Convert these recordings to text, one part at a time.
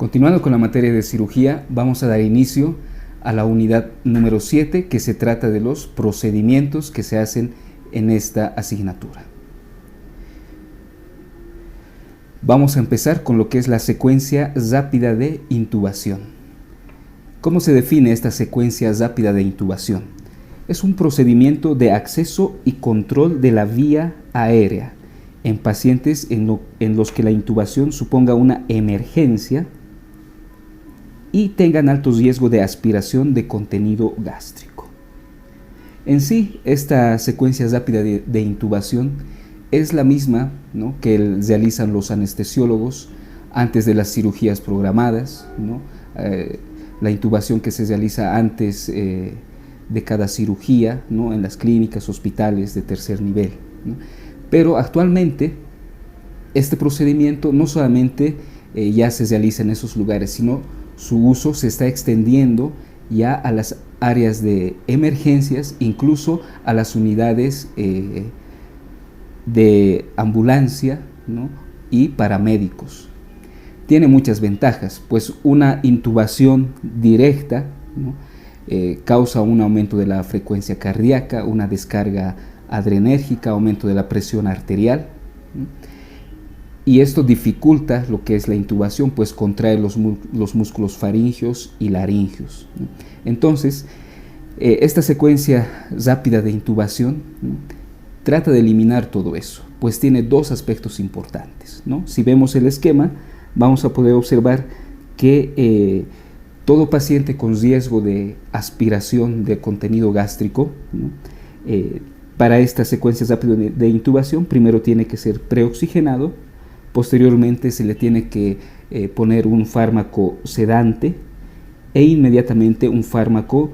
Continuando con la materia de cirugía, vamos a dar inicio a la unidad número 7, que se trata de los procedimientos que se hacen en esta asignatura. Vamos a empezar con lo que es la secuencia rápida de intubación. ¿Cómo se define esta secuencia rápida de intubación? Es un procedimiento de acceso y control de la vía aérea en pacientes en los que la intubación suponga una emergencia y tengan alto riesgo de aspiración de contenido gástrico. En sí, esta secuencia rápida de intubación es la misma, ¿no?, que realizan los anestesiólogos antes de las cirugías programadas, ¿no? La intubación que se realiza antes de cada cirugía, ¿no?, en las clínicas, hospitales de tercer nivel, ¿no? Pero actualmente este procedimiento no solamente ya se realiza en esos lugares, sino su uso se está extendiendo ya a las áreas de emergencias, incluso a las unidades de ambulancia, ¿no?, y paramédicos. Tiene muchas ventajas, pues una intubación directa, ¿no?, causa un aumento de la frecuencia cardíaca, una descarga adrenérgica, aumento de la presión arterial, ¿no?, y esto dificulta lo que es la intubación, pues contrae los músculos faringeos y laringeos, ¿no? Entonces, esta secuencia rápida de intubación, ¿no?, trata de eliminar todo eso, pues tiene dos aspectos importantes, ¿no? Si vemos el esquema, vamos a poder observar que todo paciente con riesgo de aspiración de contenido gástrico, ¿no?, para esta secuencia rápida de intubación, primero tiene que ser preoxigenado, posteriormente se le tiene que poner un fármaco sedante e inmediatamente un fármaco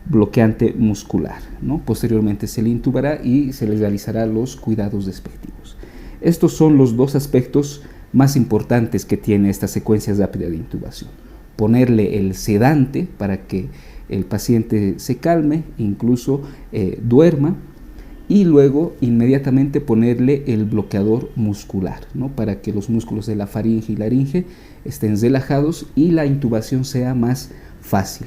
bloqueante muscular, ¿no? Posteriormente se le intubará y se le realizará los cuidados respectivos. Estos son los dos aspectos más importantes que tiene esta secuencia rápida de intubación: ponerle el sedante para que el paciente se calme, incluso duerma, y luego inmediatamente ponerle el bloqueador muscular, ¿no?, para que los músculos de la faringe y laringe estén relajados y la intubación sea más fácil,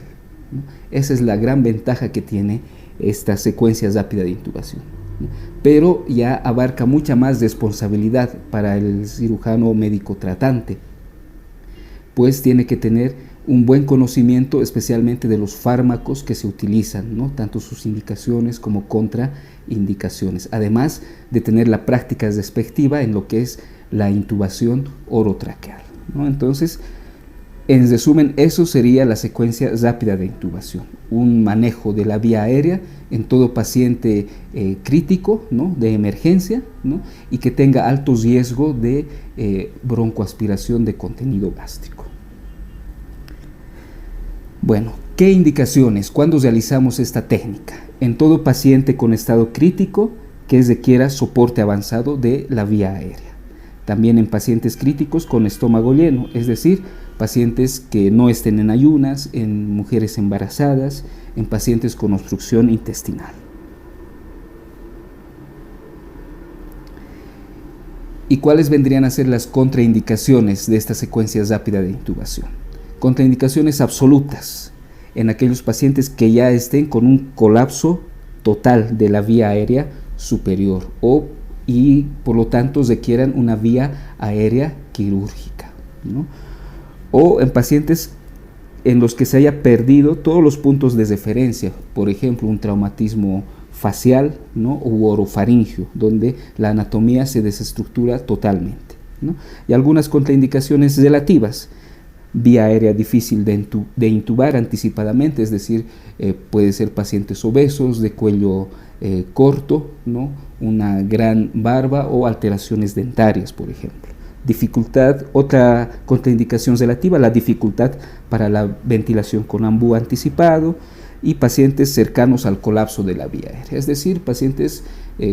¿no? Esa es la gran ventaja que tiene esta secuencia rápida de intubación, ¿no? Pero ya abarca mucha más responsabilidad para el cirujano o médico tratante, pues tiene que tener un buen conocimiento especialmente de los fármacos que se utilizan, ¿no?, tanto sus indicaciones como contraindicaciones, además de tener la práctica respectiva en lo que es la intubación orotraqueal, ¿no? Entonces, en resumen, eso sería la secuencia rápida de intubación: un manejo de la vía aérea en todo paciente crítico, ¿no?, de emergencia, ¿no?, y que tenga alto riesgo de broncoaspiración de contenido gástrico. Bueno, ¿qué indicaciones? ¿Cuándo realizamos esta técnica? En todo paciente con estado crítico que requiera soporte avanzado de la vía aérea. También en pacientes críticos con estómago lleno, es decir, pacientes que no estén en ayunas, en mujeres embarazadas, en pacientes con obstrucción intestinal. ¿Y cuáles vendrían a ser las contraindicaciones de esta secuencia rápida de intubación? Contraindicaciones absolutas en aquellos pacientes que ya estén con un colapso total de la vía aérea superior y por lo tanto requieran una vía aérea quirúrgica, ¿no?, o en pacientes en los que se haya perdido todos los puntos de referencia, por ejemplo un traumatismo facial, ¿no?, u orofaringio, donde la anatomía se desestructura totalmente, ¿no? Y algunas contraindicaciones relativas: vía aérea difícil de intubar anticipadamente, es decir, puede ser pacientes obesos, de cuello corto, ¿no?, una gran barba o alteraciones dentarias, por ejemplo. Dificultad, otra contraindicación relativa, la dificultad para la ventilación con ambú anticipado, y pacientes cercanos al colapso de la vía aérea, es decir, pacientes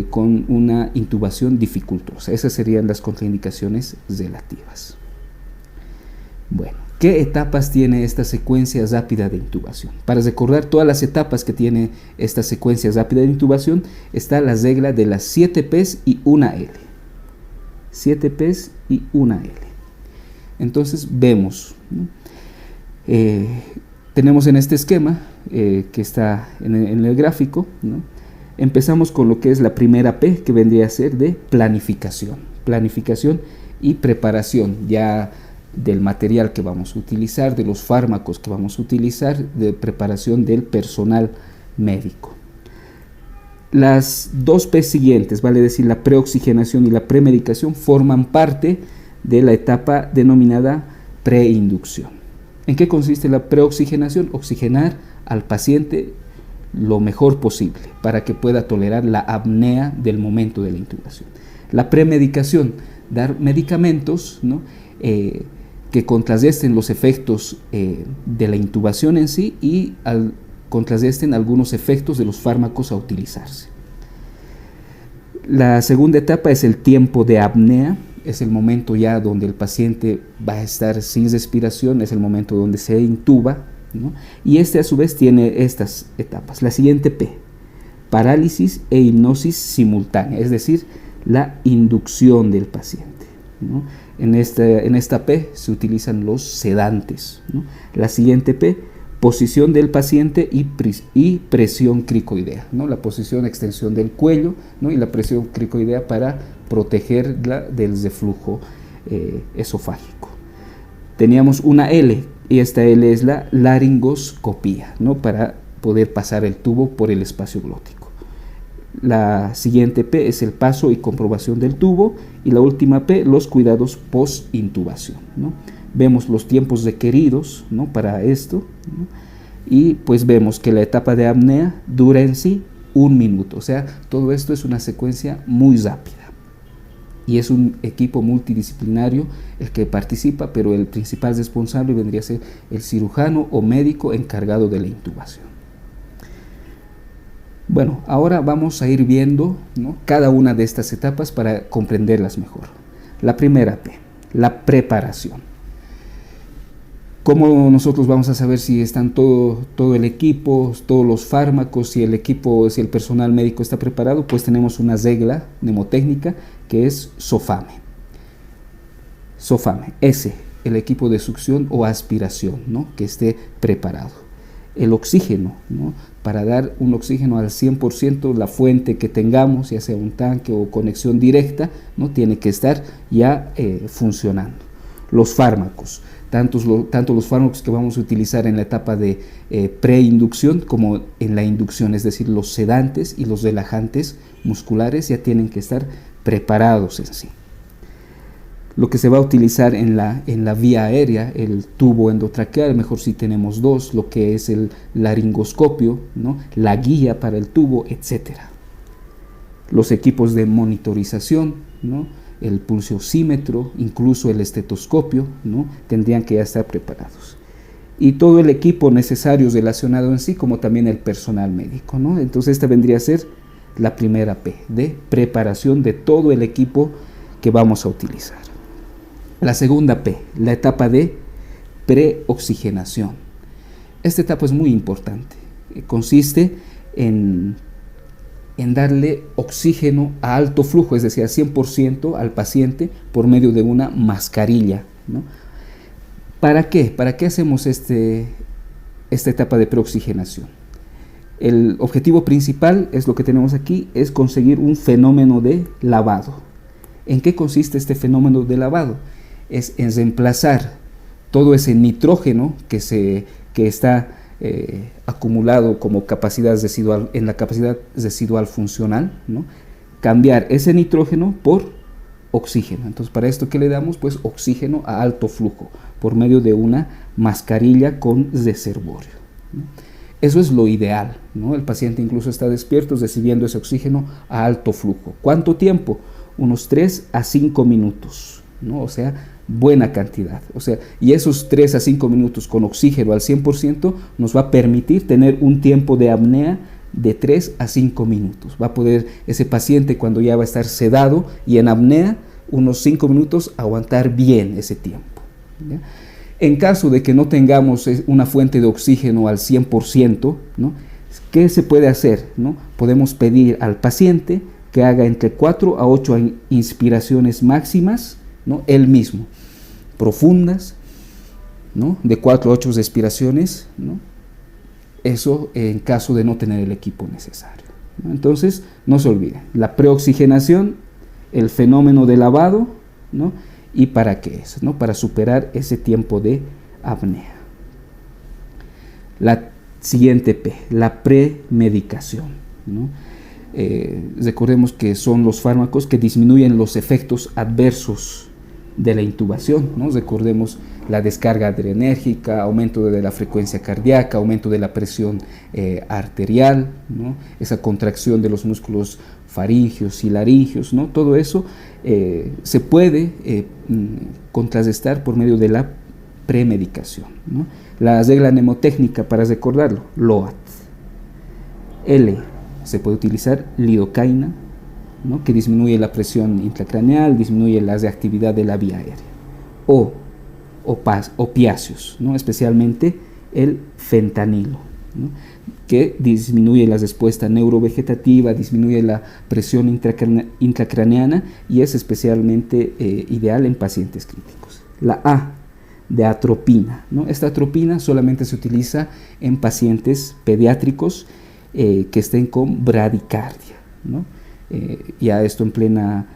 con una intubación dificultosa. Esas serían las contraindicaciones relativas. Bueno, ¿qué etapas tiene esta secuencia rápida de intubación? Para recordar todas las etapas que tiene esta secuencia rápida de intubación, está la regla de las 7 P's y una L. 7 P's y una L. Entonces vemos, ¿no? Tenemos en este esquema que está en el gráfico, ¿no? Empezamos con lo que es la primera P, que vendría a ser de planificación y preparación ya del material que vamos a utilizar, de los fármacos que vamos a utilizar, de preparación del personal médico. Las dos P siguientes, vale decir la preoxigenación y la premedicación, forman parte de la etapa denominada preinducción. ¿En qué consiste la preoxigenación? Oxigenar al paciente lo mejor posible para que pueda tolerar la apnea del momento de la intubación. La premedicación, dar medicamentos, ¿no? Que contrarresten los efectos de la intubación en sí y contrarresten algunos efectos de los fármacos a utilizarse. La segunda etapa es el tiempo de apnea, es el momento ya donde el paciente va a estar sin respiración, es el momento donde se intuba, ¿no? Y este a su vez tiene estas etapas. La siguiente P, parálisis e hipnosis simultánea, es decir, la inducción del paciente, ¿no? En esta P se utilizan los sedantes, ¿no? La siguiente P, posición del paciente y presión cricoidea, ¿no? La posición, extensión del cuello, ¿no? Y la presión cricoidea para protegerla del reflujo esofágico. Teníamos una L, y esta L es la laringoscopía, ¿no? Para poder pasar el tubo por el espacio glótico. La siguiente P es el paso y comprobación del tubo, y la última P, los cuidados post-intubación, ¿no? Vemos los tiempos requeridos, ¿no? Para esto, ¿no? Y pues vemos que la etapa de apnea dura en sí 1 minuto, o sea, todo esto es una secuencia muy rápida. Y es un equipo multidisciplinario el que participa, pero el principal responsable vendría a ser el cirujano o médico encargado de la intubación. Bueno, ahora vamos a ir viendo, ¿no? Cada una de estas etapas para comprenderlas mejor. La primera P, la preparación. ¿Cómo nosotros vamos a saber si están todo el equipo, todos los fármacos, si el personal médico está preparado? Pues tenemos una regla mnemotécnica que es SOFAME. SOFAME, S, el equipo de succión o aspiración, ¿no? Que esté preparado. El oxígeno, ¿no? Para dar un oxígeno al 100%, la fuente que tengamos, ya sea un tanque o conexión directa, ¿no? Tiene que estar ya funcionando. Los fármacos, tanto los fármacos que vamos a utilizar en la etapa de preinducción como en la inducción, es decir, los sedantes y los relajantes musculares ya tienen que estar preparados en sí. Lo que se va a utilizar en la vía aérea, el tubo endotraqueal, mejor si tenemos dos, lo que es el laringoscopio, ¿no? La guía para el tubo, etc. Los equipos de monitorización, ¿no? El pulsosímetro, incluso el estetoscopio, ¿no? Tendrían que ya estar preparados. Y todo el equipo necesario relacionado en sí, como también el personal médico, ¿no? Entonces esta vendría a ser la primera P, de preparación de todo el equipo que vamos a utilizar. La segunda P, la etapa de preoxigenación. Esta etapa es muy importante. Consiste en darle oxígeno a alto flujo, es decir, a 100% al paciente por medio de una mascarilla, ¿no? ¿Para qué? ¿Para qué hacemos esta etapa de preoxigenación? El objetivo principal es lo que tenemos aquí, es conseguir un fenómeno de lavado. ¿En qué consiste este fenómeno de lavado? Es en reemplazar todo ese nitrógeno que está acumulado como capacidad residual en la capacidad residual funcional, ¿no? Cambiar ese nitrógeno por oxígeno. Entonces, para esto, ¿qué le damos? Pues oxígeno a alto flujo por medio de una mascarilla con reservorio, ¿no? Eso es lo ideal, ¿no? El paciente incluso está despierto recibiendo ese oxígeno a alto flujo. ¿Cuánto tiempo? Unos 3 a 5 minutos, ¿no? O sea, buena cantidad. O sea, y esos 3 a 5 minutos con oxígeno al 100% nos va a permitir tener un tiempo de apnea de 3 a 5 minutos. Va a poder ese paciente, cuando ya va a estar sedado y en apnea, unos 5 minutos aguantar bien ese tiempo, ¿ya? En caso de que no tengamos una fuente de oxígeno al 100%, ¿no? ¿Qué se puede hacer, ¿no? Podemos pedir al paciente que haga entre 4 a 8 inspiraciones máximas, ¿no? Él mismo. profundas, ¿no? De 4 a 8 respiraciones, ¿no? Eso en caso de no tener el equipo necesario, ¿no? Entonces, no se olviden, la preoxigenación, el fenómeno de lavado, ¿no? ¿Y para qué es? ¿No? Para superar ese tiempo de apnea. La siguiente P, la premedicación, ¿no? Recordemos que son los fármacos que disminuyen los efectos adversos de la intubación, ¿no? Recordemos la descarga adrenérgica, aumento de la frecuencia cardíaca, aumento de la presión arterial, ¿no? Esa contracción de los músculos faringios y laringios, ¿no? Todo eso se puede contrarrestar por medio de la premedicación, ¿no? La regla mnemotécnica para recordarlo, LOAT. L, se puede utilizar lidocaína, ¿no? Que disminuye la presión intracraneal, disminuye la reactividad de la vía aérea. O opiáceos, ¿no? Especialmente el fentanilo, ¿no? Que disminuye la respuesta neurovegetativa, disminuye la presión intracraneana y es especialmente ideal en pacientes críticos. La A, de atropina, ¿no? Esta atropina solamente se utiliza en pacientes pediátricos que estén con bradicardia, ¿no? Ya esto en plena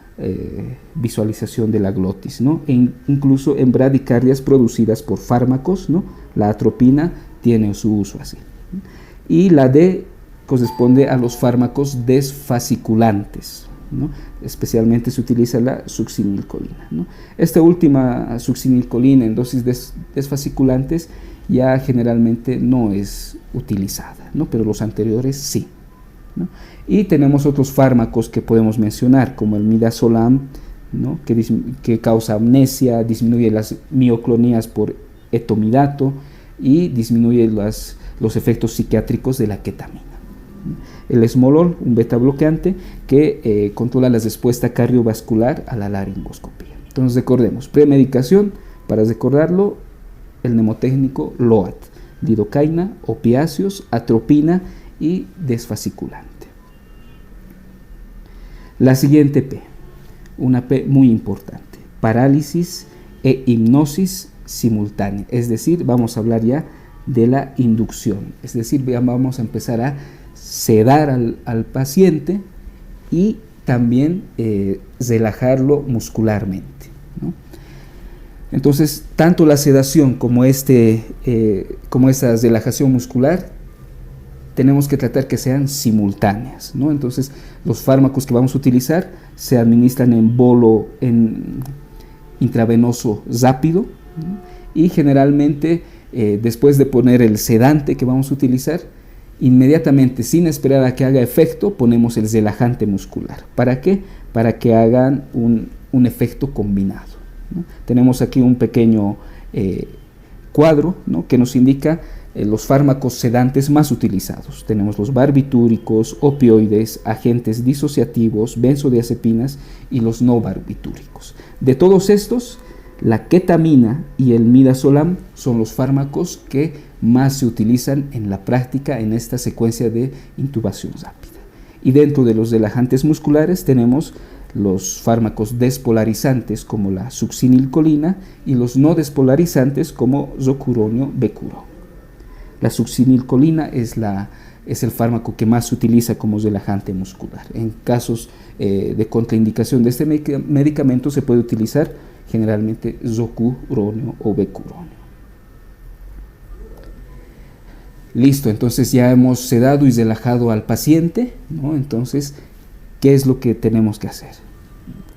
visualización de la glotis, ¿no? Incluso en bradicardias producidas por fármacos, ¿no? La atropina tiene su uso así, ¿no? Y la D corresponde a los fármacos desfasciculantes, ¿no? Especialmente se utiliza la succinilcolina, ¿no? Esta última succinilcolina en dosis desfasciculantes ya generalmente no es utilizada, ¿no? Pero los anteriores sí, ¿no? Y tenemos otros fármacos que podemos mencionar, como el midazolam, ¿no? que causa amnesia, disminuye las mioclonías por etomidato y disminuye los efectos psiquiátricos de la ketamina. El esmolol, un beta bloqueante que controla la respuesta cardiovascular a la laringoscopía. Entonces recordemos, premedicación, para recordarlo, el mnemotécnico LOAT, lidocaína, opiáceos, atropina y desfasciculante. La siguiente P, una P muy importante, parálisis e hipnosis simultánea, es decir, vamos a hablar ya de la inducción, es decir, vamos a empezar a sedar al paciente y también relajarlo muscularmente, ¿no? Entonces, tanto la sedación como esta relajación muscular tenemos que tratar que sean simultáneas, ¿no? Entonces, los fármacos que vamos a utilizar se administran en bolo intravenoso rápido, ¿no? Y generalmente después de poner el sedante que vamos a utilizar, inmediatamente, sin esperar a que haga efecto, ponemos el relajante muscular. ¿Para qué? Para que hagan un efecto combinado, ¿no? Tenemos aquí un pequeño cuadro, ¿no? Que nos indica los fármacos sedantes más utilizados. Tenemos los barbitúricos, opioides, agentes disociativos, benzodiazepinas y los no barbitúricos. De todos estos, la ketamina y el midazolam son los fármacos que más se utilizan en la práctica en esta secuencia de intubación rápida. Y dentro de los relajantes musculares tenemos los fármacos despolarizantes como la succinilcolina y los no despolarizantes como zocuronio, becuro. La succinilcolina es el fármaco que más se utiliza como relajante muscular. En casos de contraindicación de este medicamento se puede utilizar generalmente zocuronio o becuronio. Listo, entonces ya hemos sedado y relajado al paciente, ¿no? Entonces, ¿qué es lo que tenemos que hacer?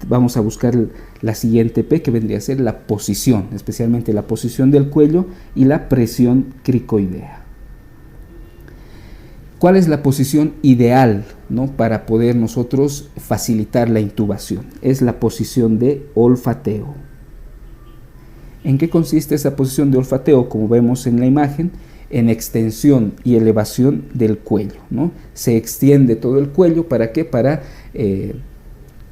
Vamos a buscar la siguiente P, que vendría a ser la posición, especialmente la posición del cuello y la presión cricoidea. ¿Cuál es la posición ideal, ¿no? Para poder nosotros facilitar la intubación? Es la posición de olfateo. ¿En qué consiste esa posición de olfateo? Como vemos en la imagen, en extensión y elevación del cuello, ¿no? Se extiende todo el cuello, ¿para qué? Para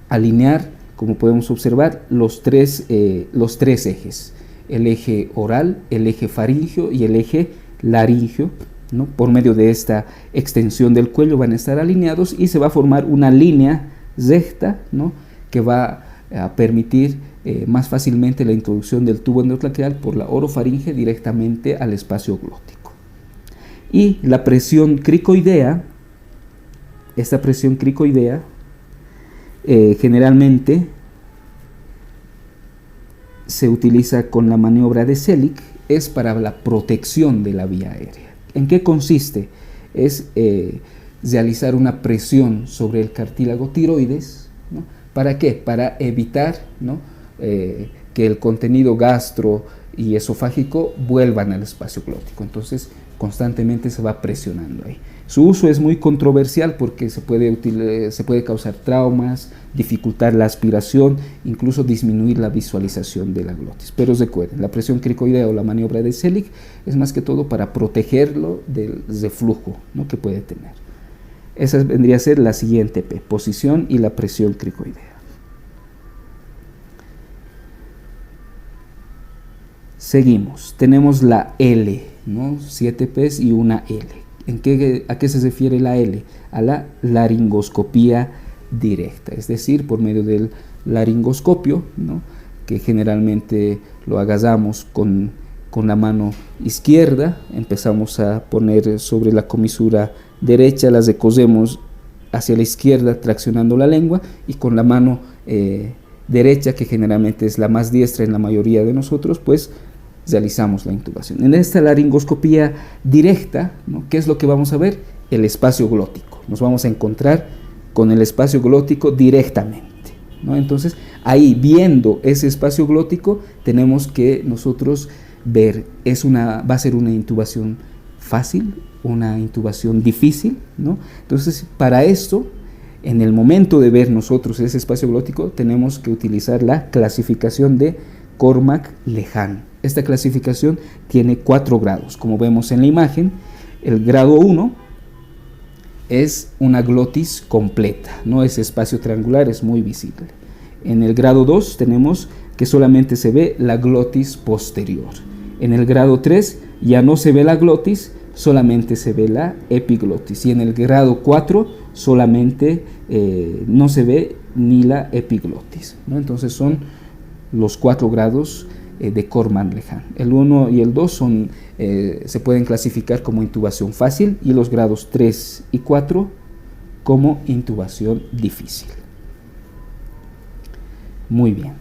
alinear, como podemos observar, los tres ejes, el eje oral, el eje faríngeo y el eje laríngeo, ¿no? Por medio de esta extensión del cuello van a estar alineados y se va a formar una línea recta, ¿no? Que va a permitir más fácilmente la introducción del tubo endotraqueal por la orofaringe directamente al espacio glótico. Y la presión cricoidea, esta presión cricoidea generalmente se utiliza con la maniobra de Selig, es para la protección de la vía aérea. ¿En qué consiste? Es realizar una presión sobre el cartílago tiroides, ¿no? ¿Para qué? Para evitar, ¿no?, que el contenido gastro y esofágico vuelvan al espacio glótico. Entonces constantemente se va presionando ahí. Su uso es muy controversial porque se puede causar traumas, dificultar la aspiración, incluso disminuir la visualización de la glotis. Pero recuerden, la presión cricoidea o la maniobra de Selig es más que todo para protegerlo del reflujo, ¿no?, que puede tener. Esa vendría a ser la siguiente P, posición y la presión cricoidea. Seguimos, tenemos la L, ¿no? 7 P's y una L. ¿A qué se refiere la L? A la laringoscopía directa, es decir, por medio del laringoscopio, ¿no?, que generalmente lo agarramos con la mano izquierda, empezamos a poner sobre la comisura derecha, las recosemos hacia la izquierda traccionando la lengua, y con la mano derecha, que generalmente es la más diestra en la mayoría de nosotros, pues realizamos la intubación. En esta laringoscopía directa, ¿no?, ¿qué es lo que vamos a ver? El espacio glótico. Nos vamos a encontrar con el espacio glótico directamente, ¿no? Entonces, ahí, viendo ese espacio glótico, tenemos que nosotros ver, va a ser una intubación fácil, una intubación difícil, ¿no? Entonces, para esto, en el momento de ver nosotros ese espacio glótico, tenemos que utilizar la clasificación de Cormack-Leján. Esta clasificación tiene 4 grados, como vemos en la imagen. El grado 1 es una glotis completa, no es espacio triangular, es muy visible. En el grado 2 tenemos que solamente se ve la glotis posterior. En el grado 3 ya no se ve la glotis, solamente se ve la epiglotis. Y en el grado 4 solamente no se ve ni la epiglotis, ¿no? Entonces son los 4 grados de Cormack-Leján. El 1 y el 2 se pueden clasificar como intubación fácil, y los grados 3 y 4 como intubación difícil. Muy bien.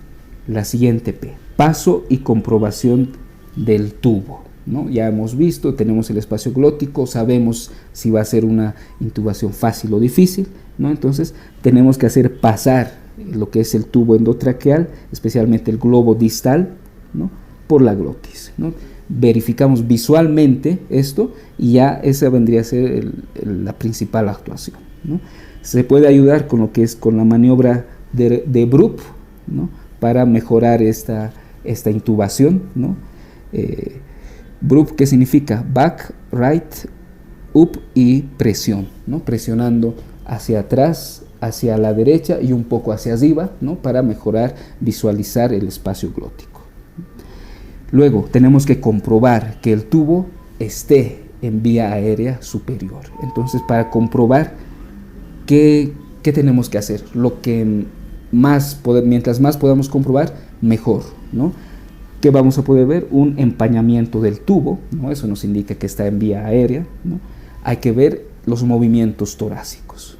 La siguiente P, paso y comprobación del tubo, ¿no? Ya hemos visto, tenemos el espacio glótico, sabemos si va a ser una intubación fácil o difícil, ¿no? Entonces tenemos que hacer pasar lo que es el tubo endotraqueal, especialmente el globo distal, ¿no?, por la glotis, ¿no? Verificamos visualmente esto y ya esa vendría a ser la principal actuación, ¿no? Se puede ayudar con lo que es con la maniobra de Brupp, ¿no?, para mejorar esta intubación, ¿no? Brupp, ¿qué significa? Back, right, up y presión, ¿no? Presionando hacia atrás, hacia la derecha y un poco hacia arriba, ¿no?, para mejorar, visualizar el espacio glótico. Luego tenemos que comprobar que el tubo esté en vía aérea superior. Entonces, para comprobar, ¿qué tenemos que hacer? Lo que mientras más podamos comprobar, mejor, ¿no? ¿Qué vamos a poder ver? Un empañamiento del tubo, ¿no? Eso nos indica que está en vía aérea, ¿no? Hay que ver los movimientos torácicos,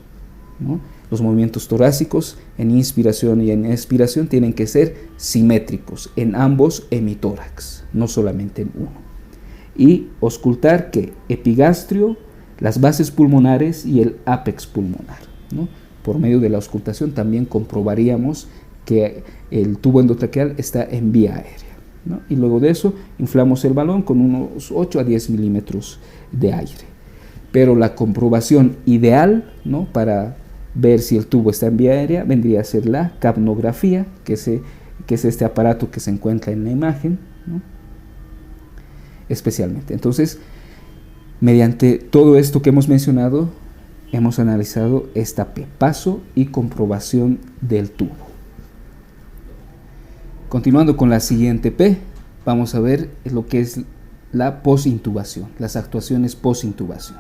¿no? Los movimientos torácicos en inspiración y en expiración tienen que ser simétricos en ambos hemitórax, no solamente en uno. Y auscultar que epigastrio, las bases pulmonares y el ápex pulmonar, ¿no? Por medio de la auscultación también comprobaríamos que el tubo endotraqueal está en vía aérea, ¿no? Y luego de eso inflamos el balón con unos 8 a 10 milímetros de aire. Pero la comprobación ideal, ¿no?, para ver si el tubo está en vía aérea vendría a ser la capnografía, que es este aparato que se encuentra en la imagen, ¿no?, especialmente. Entonces, mediante todo esto que hemos mencionado, hemos analizado esta P, paso y comprobación del tubo. Continuando con la siguiente P, vamos a ver lo que es la posintubación, las actuaciones posintubación.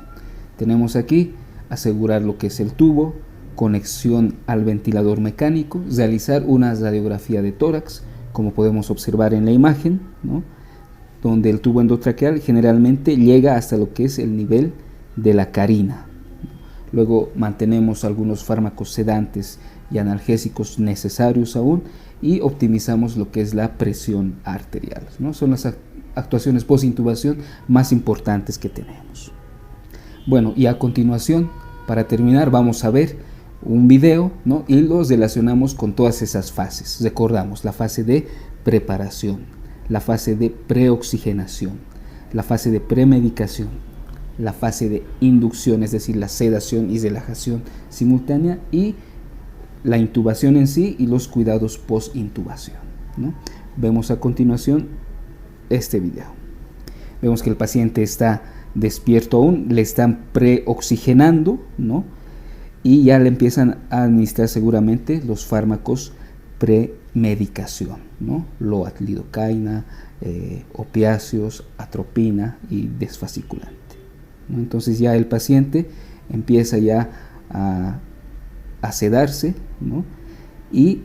Tenemos aquí asegurar lo que es el tubo, conexión al ventilador mecánico, realizar una radiografía de tórax, como podemos observar en la imagen, ¿no? Donde el tubo endotraqueal generalmente llega hasta lo que es el nivel de la carina. Luego mantenemos algunos fármacos sedantes y analgésicos necesarios aún y optimizamos lo que es la presión arterial, ¿no? Son las actuaciones post-intubación más importantes que tenemos. Bueno, y a continuación, para terminar, vamos a ver un video, ¿no? Y los relacionamos con todas esas fases. Recordamos la fase de preparación, la fase de preoxigenación, la fase de premedicación, la fase de inducción, es decir, la sedación y relajación simultánea, y la intubación en sí y los cuidados post-intubación, ¿no? Vemos a continuación este video. Vemos que el paciente está despierto aún, le están preoxigenando, ¿no? Y ya le empiezan a administrar seguramente los fármacos premedicación, ¿no? Loat, lidocaína, opiáceos, atropina y desfasciculante, ¿no? Entonces ya el paciente empieza ya a sedarse, ¿no? Y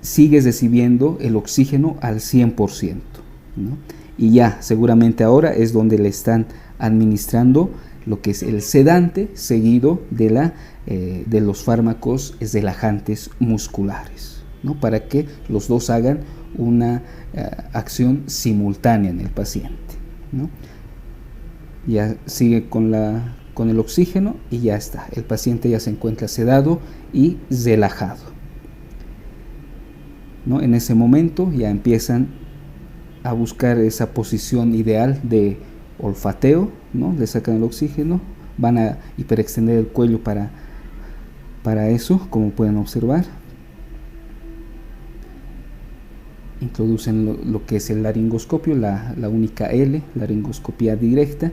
sigue recibiendo el oxígeno al 100%, ¿no? Y ya seguramente ahora es donde le están administrando lo que es el sedante, seguido de los fármacos relajantes musculares, ¿no? Para que los dos hagan una acción simultánea en el paciente, ¿no? Ya sigue con el oxígeno y ya está. El paciente ya se encuentra sedado y relajado, ¿no? En ese momento ya empiezan a buscar esa posición ideal de olfateo, ¿no? Le sacan el oxígeno, van a hiperextender el cuello para eso, como pueden observar. Introducen lo que es el laringoscopio, la única L, laringoscopía directa,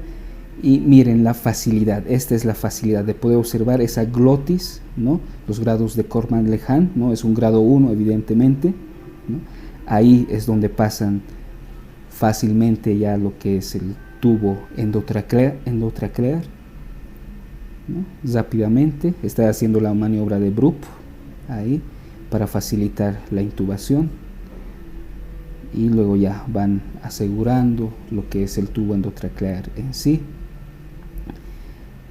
y miren la facilidad. Esta es la facilidad de poder observar esa glotis, ¿no? Los grados de Korman-Lehan, ¿no? Es un grado 1 evidentemente, ¿no? Ahí es donde pasan fácilmente ya lo que es el tubo endotraqueal, ¿no? Rápidamente está haciendo la maniobra de Brupp ahí para facilitar la intubación, y luego ya van asegurando lo que es el tubo endotraqueal en sí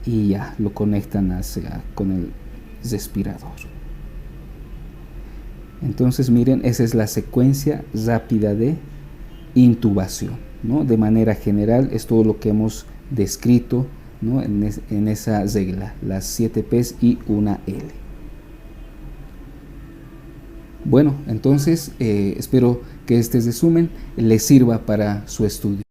y ya lo conectan con el respirador. Entonces miren, esa es la secuencia rápida de intubación, ¿no? De manera general es todo lo que hemos descrito, ¿no? en esa regla, las 7 P's y una L. Bueno, entonces espero que este resumen les sirva para su estudio.